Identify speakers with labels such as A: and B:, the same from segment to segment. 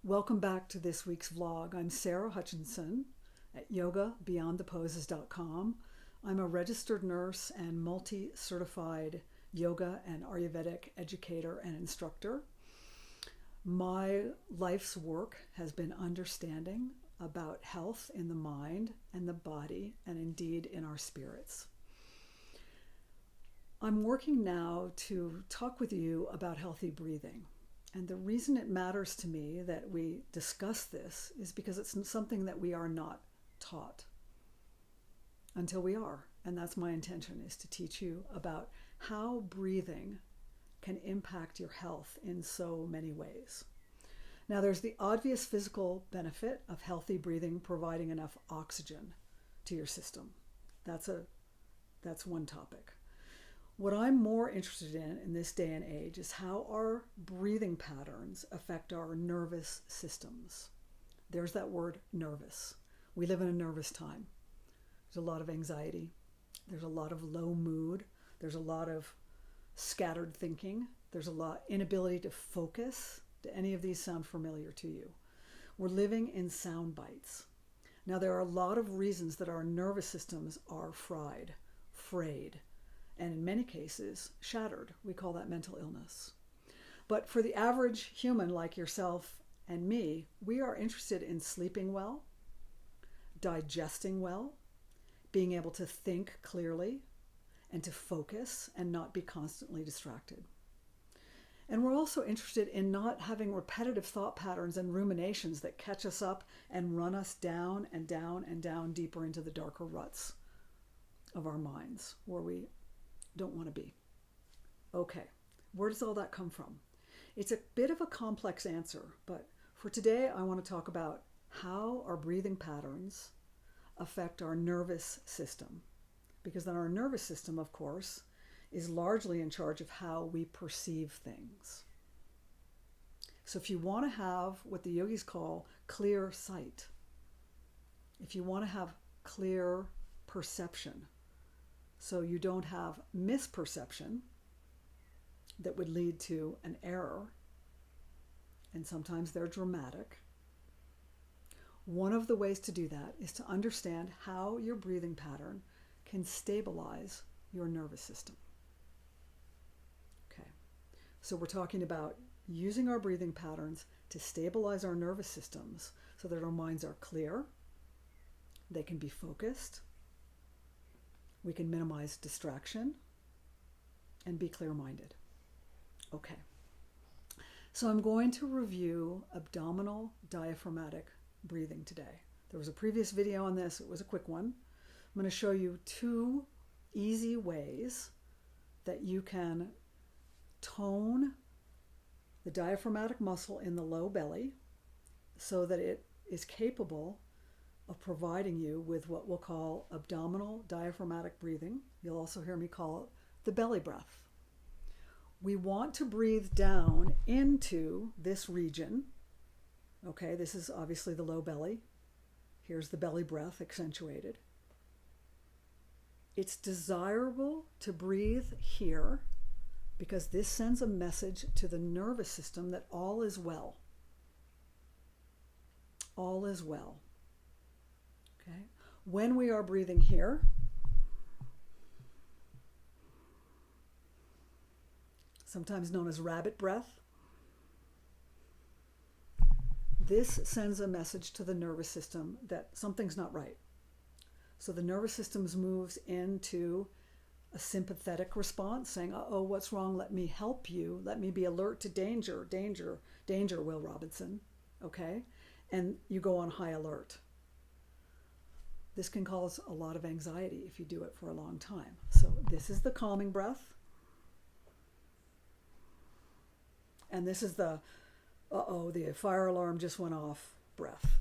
A: Welcome back to this week's vlog. I'm Sarah Hutchinson at yogabeyondtheposes.com. I'm a registered nurse and multi-certified yoga and Ayurvedic educator and instructor. My life's work has been understanding about health in the mind and the body, and indeed in our spirits. I'm working now to talk with you about healthy breathing. And the reason it matters to me that we discuss this is because it's something that we are not taught until we are. And that's my intention, is to teach you about how breathing can impact your health in so many ways. Now, there's the obvious physical benefit of healthy breathing providing enough oxygen to your system. That's one topic. What I'm more interested in this day and age is how our breathing patterns affect our nervous systems. There's that word, nervous. We live in a nervous time. There's a lot of anxiety. There's a lot of low mood. There's a lot of scattered thinking. There's a lot inability to focus. Do any of these sound familiar to you? We're living in sound bites. Now, there are a lot of reasons that our nervous systems are fried, frayed, and in many cases, shattered. We call that mental illness. But for the average human like yourself and me, we are interested in sleeping well, digesting well, being able to think clearly, and to focus and not be constantly distracted. And we're also interested in not having repetitive thought patterns and ruminations that catch us up and run us down and down and down deeper into the darker ruts of our minds where we don't want to be. Okay, where does all that come from? It's a bit of a complex answer, but for today I want to talk about how our breathing patterns affect our nervous system. Because then our nervous system, of course, is largely in charge of how we perceive things. So if you want to have what the yogis call clear sight, if you want to have clear perception, so you don't have misperception that would lead to an error, and sometimes they're dramatic, one of the ways to do that is to understand how your breathing pattern can stabilize your nervous system. Okay, so we're talking about using our breathing patterns to stabilize our nervous systems so that our minds are clear, they can be focused, we can minimize distraction, and be clear-minded. Okay, so I'm going to review abdominal diaphragmatic breathing today. There was a previous video on this. It was a quick one. I'm going to show you two easy ways that you can tone the diaphragmatic muscle in the low belly so that it is capable of providing you with what we'll call abdominal diaphragmatic breathing. You'll also hear me call it the belly breath. We want to breathe down into this region. Okay, this is obviously the low belly. Here's the belly breath accentuated. It's desirable to breathe here because this sends a message to the nervous system that all is well. All is well. Okay? When we are breathing here, sometimes known as rabbit breath, this sends a message to the nervous system that something's not right. So the nervous system moves into a sympathetic response, saying, uh-oh, what's wrong? Let me help you. Let me be alert to danger, danger, danger, Will Robinson. Okay? And you go on high alert. This can cause a lot of anxiety if you do it for a long time. So this is the calming breath. And this is the, uh-oh, the fire alarm just went off breath.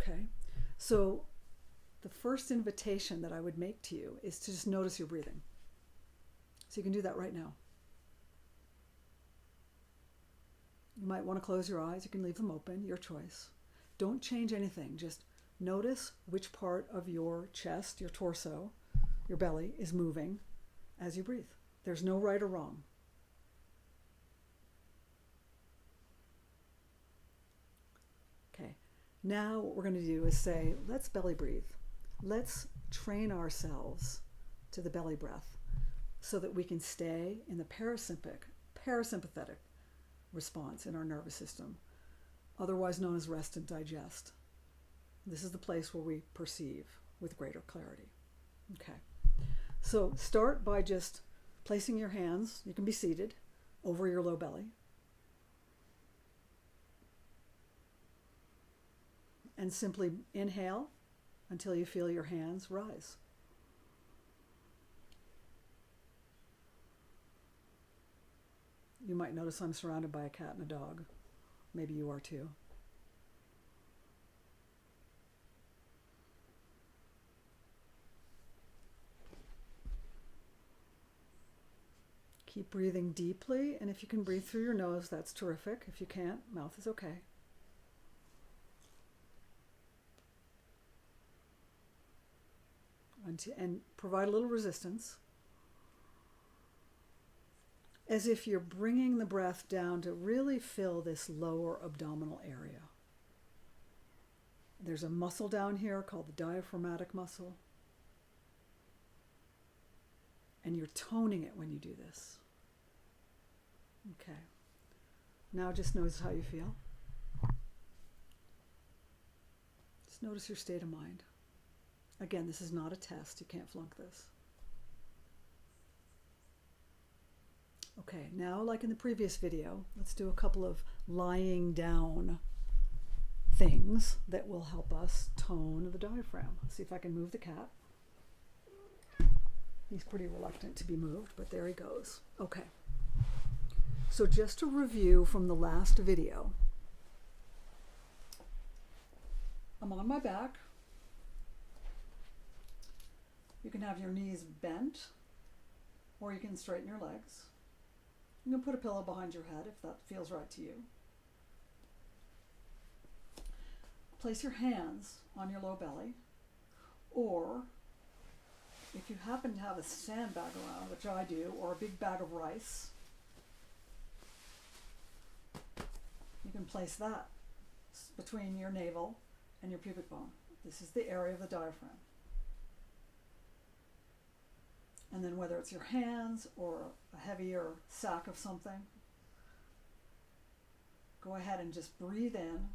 A: Okay? So the first invitation that I would make to you is to just notice your breathing. So you can do that right now. You might want to close your eyes. You can leave them open, your choice. Don't change anything. Just notice which part of your chest, your torso, your belly is moving as you breathe. There's no right or wrong. Now what we're going to do is say, let's belly breathe. Let's train ourselves to the belly breath so that we can stay in the parasympathetic response in our nervous system, otherwise known as rest and digest. This is the place where we perceive with greater clarity. Okay. So start by just placing your hands, you can be seated, over your low belly. And simply inhale until you feel your hands rise. You might notice I'm surrounded by a cat and a dog. Maybe you are too. Keep breathing deeply, and if you can breathe through your nose, that's terrific. If you can't, mouth is okay. And provide a little resistance, as if you're bringing the breath down to really fill this lower abdominal area. There's a muscle down here called the diaphragmatic muscle, and you're toning it when you do this. Okay. Now just notice how you feel. Just notice your state of mind. Again, this is not a test. You can't flunk this. Okay, now like in the previous video, let's do a couple of lying down things that will help us tone the diaphragm. Let's see if I can move the cat. He's pretty reluctant to be moved, but there he goes. Okay. So just to review from the last video, I'm on my back. You can have your knees bent, or you can straighten your legs. You can put a pillow behind your head if that feels right to you. Place your hands on your low belly, or if you happen to have a sandbag around, which I do, or a big bag of rice, you can place that between your navel and your pubic bone. This is the area of the diaphragm. And then whether it's your hands or a heavier sack of something, go ahead and just breathe in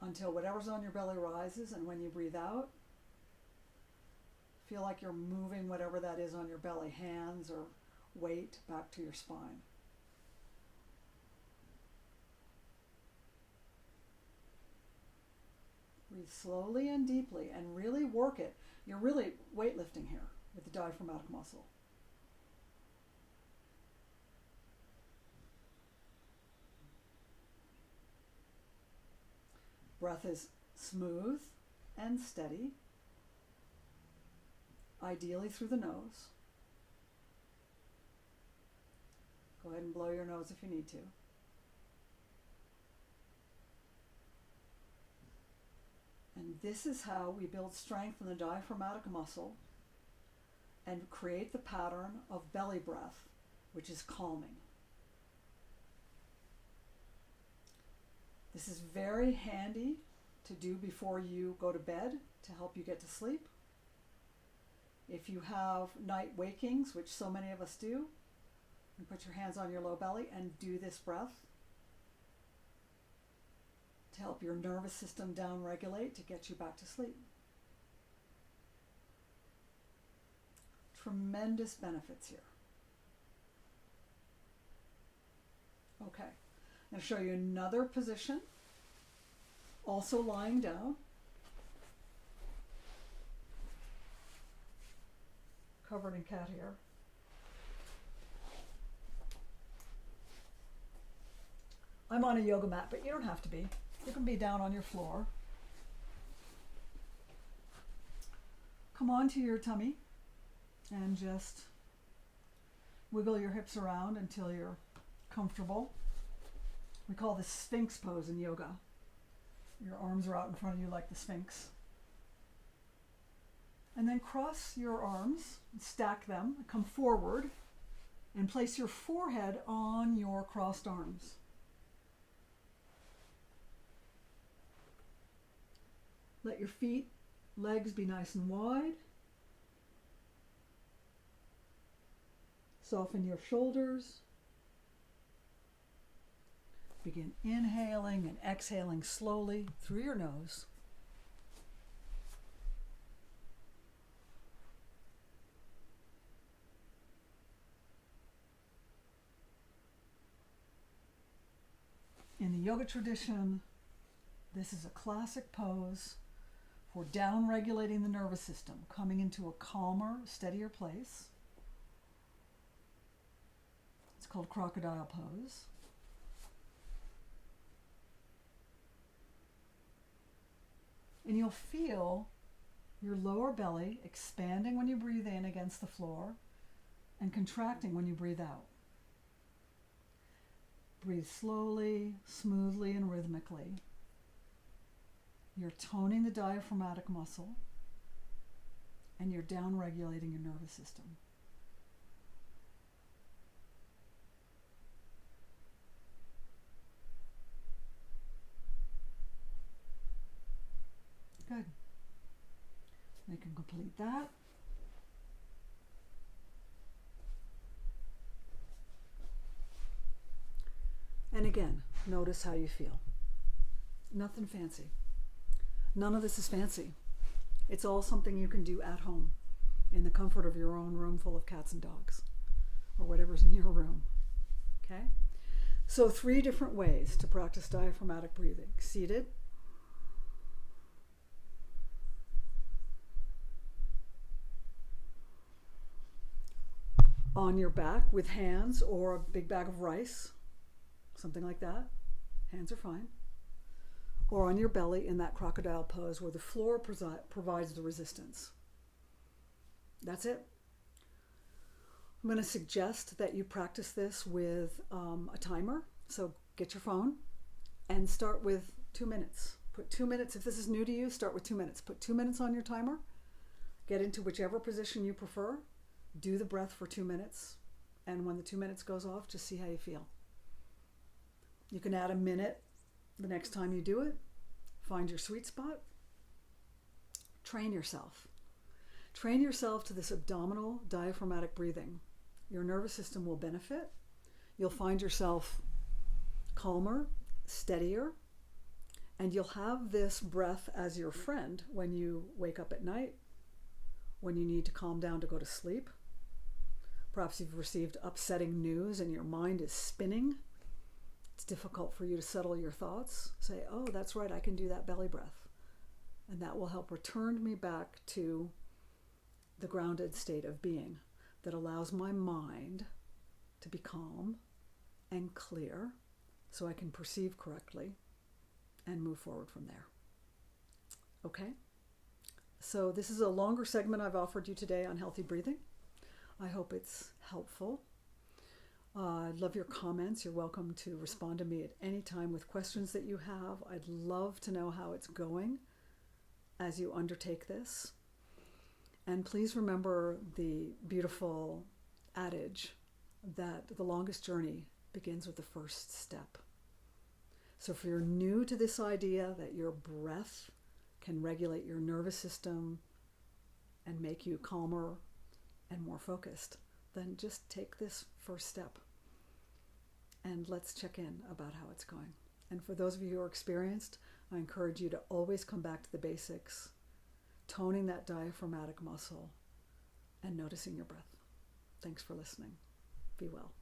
A: until whatever's on your belly rises, and when you breathe out, feel like you're moving whatever that is on your belly, hands or weight, back to your spine. Breathe slowly and deeply and really work it. You're really weightlifting here with the diaphragmatic muscle. Breath is smooth and steady, ideally through the nose. Go ahead and blow your nose if you need to. And this is how we build strength in the diaphragmatic muscle and create the pattern of belly breath, which is calming. This is very handy to do before you go to bed to help you get to sleep. If you have night wakings, which so many of us do, you put your hands on your low belly and do this breath to help your nervous system down-regulate to get you back to sleep. Tremendous benefits here. Okay, I'm going to show you another position, also lying down. Covered in cat hair. I'm on a yoga mat, but you don't have to be. You can be down on your floor. Come onto your tummy and just wiggle your hips around until you're comfortable. We call this Sphinx pose in yoga. Your arms are out in front of you like the Sphinx. And then cross your arms, stack them, come forward, and place your forehead on your crossed arms. Let your feet, legs be nice and wide. Soften your shoulders. Begin inhaling and exhaling slowly through your nose. In the yoga tradition, this is a classic pose for down-regulating the nervous system, coming into a calmer, steadier place. It's called crocodile pose. And you'll feel your lower belly expanding when you breathe in against the floor and contracting when you breathe out. Breathe slowly, smoothly, and rhythmically. You're toning the diaphragmatic muscle, and you're down-regulating your nervous system. Good. You can complete that. And again, notice how you feel. Nothing fancy. None of this is fancy. It's all something you can do at home in the comfort of your own room full of cats and dogs or whatever's in your room. Okay? So 3 different ways to practice diaphragmatic breathing. Seated. On your back with hands or a big bag of rice. Something like that. Hands are fine. Or on your belly in that crocodile pose where the floor provides the resistance. That's it. I'm going to suggest that you practice this with a timer. So get your phone and start with 2 minutes. Put 2 minutes. If this is new to you, start with 2 minutes. Put 2 minutes on your timer. Get into whichever position you prefer. Do the breath for 2 minutes. And when the 2 minutes goes off, just see how you feel. You can add a minute the next time you do it. Find your sweet spot. Train yourself. Train yourself to this abdominal diaphragmatic breathing. Your nervous system will benefit. You'll find yourself calmer, steadier, and you'll have this breath as your friend when you wake up at night, when you need to calm down to go to sleep. Perhaps you've received upsetting news and your mind is spinning. It's difficult for you to settle your thoughts. Say, oh, that's right, I can do that belly breath. And that will help return me back to the grounded state of being that allows my mind to be calm and clear so I can perceive correctly and move forward from there. Okay? So this is a longer segment I've offered you today on healthy breathing. I hope it's helpful. I'd love your comments. You're welcome to respond to me at any time with questions that you have. I'd love to know how it's going as you undertake this. And please remember the beautiful adage that the longest journey begins with the first step. So if you're new to this idea that your breath can regulate your nervous system and make you calmer and more focused, then just take this first step and let's check in about how it's going. And for those of you who are experienced, I encourage you to always come back to the basics, toning that diaphragmatic muscle and noticing your breath. Thanks for listening. Be well.